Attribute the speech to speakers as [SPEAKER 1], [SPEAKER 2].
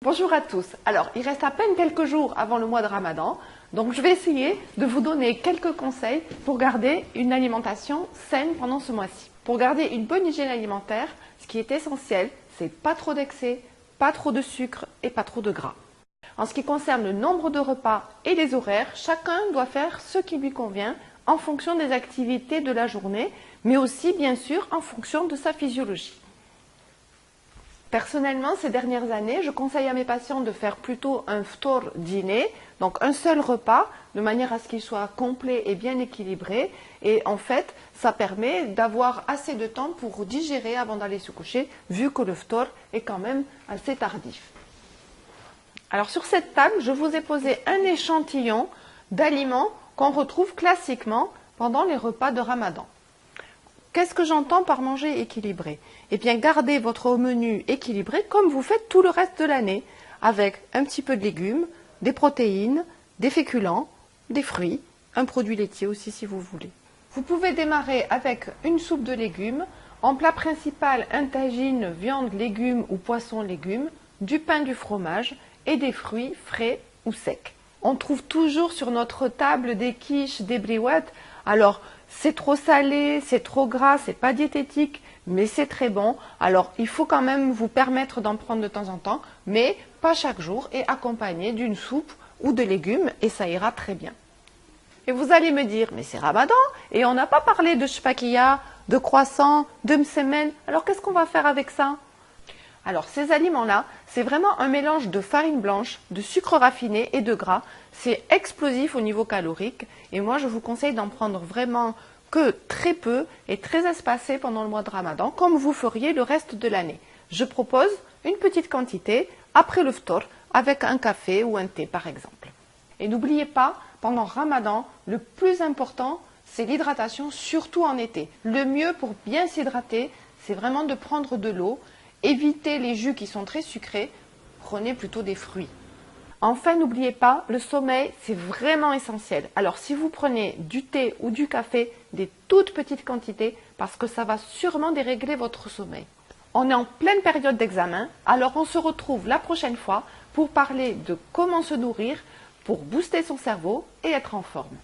[SPEAKER 1] Bonjour à tous. Alors, il reste à peine quelques jours avant le mois de Ramadan, donc je vais essayer de vous donner quelques conseils pour garder une alimentation saine pendant ce mois-ci. Pour garder une bonne hygiène alimentaire, ce qui est essentiel, c'est pas trop d'excès, pas trop de sucre et pas trop de gras. En ce qui concerne le nombre de repas et les horaires, chacun doit faire ce qui lui convient en fonction des activités de la journée, mais aussi bien sûr en fonction de sa physiologie. Personnellement, ces dernières années, je conseille à mes patients de faire plutôt un ftour dîner, donc un seul repas, de manière à ce qu'il soit complet et bien équilibré. Et en fait, ça permet d'avoir assez de temps pour digérer avant d'aller se coucher, vu que le ftour est quand même assez tardif. Alors sur cette table, je vous ai posé un échantillon d'aliments qu'on retrouve classiquement pendant les repas de Ramadan. Qu'est-ce que j'entends par manger équilibré? Eh bien, gardez votre menu équilibré comme vous faites tout le reste de l'année, avec un petit peu de légumes, des protéines, des féculents, des fruits, un produit laitier aussi si vous voulez. Vous pouvez démarrer avec une soupe de légumes, en plat principal un tagine, viande, légumes ou poisson, légumes, du pain, du fromage et des fruits frais ou secs. On trouve toujours sur notre table des quiches, des briouettes. Alors, c'est trop salé, c'est trop gras, c'est pas diététique, mais c'est très bon. Alors, il faut quand même vous permettre d'en prendre de temps en temps, mais pas chaque jour et accompagné d'une soupe ou de légumes et ça ira très bien. Et vous allez me dire, mais c'est Ramadan et on n'a pas parlé de shpakia, de croissant, de msemen. Alors, qu'est-ce qu'on va faire avec ça? Alors, ces aliments-là, c'est vraiment un mélange de farine blanche, de sucre raffiné et de gras. C'est explosif au niveau calorique et moi, je vous conseille d'en prendre vraiment que très peu et très espacé pendant le mois de Ramadan, comme vous feriez le reste de l'année. Je propose une petite quantité après le ftour, avec un café ou un thé par exemple. Et n'oubliez pas, pendant Ramadan, le plus important, c'est l'hydratation, surtout en été. Le mieux pour bien s'hydrater, c'est vraiment de prendre de l'eau. Évitez les jus qui sont très sucrés, prenez plutôt des fruits. Enfin, n'oubliez pas, le sommeil, c'est vraiment essentiel. Alors, si vous prenez du thé ou du café, des toutes petites quantités, parce que ça va sûrement dérégler votre sommeil. On est en pleine période d'examen, alors on se retrouve la prochaine fois pour parler de comment se nourrir, pour booster son cerveau et être en forme.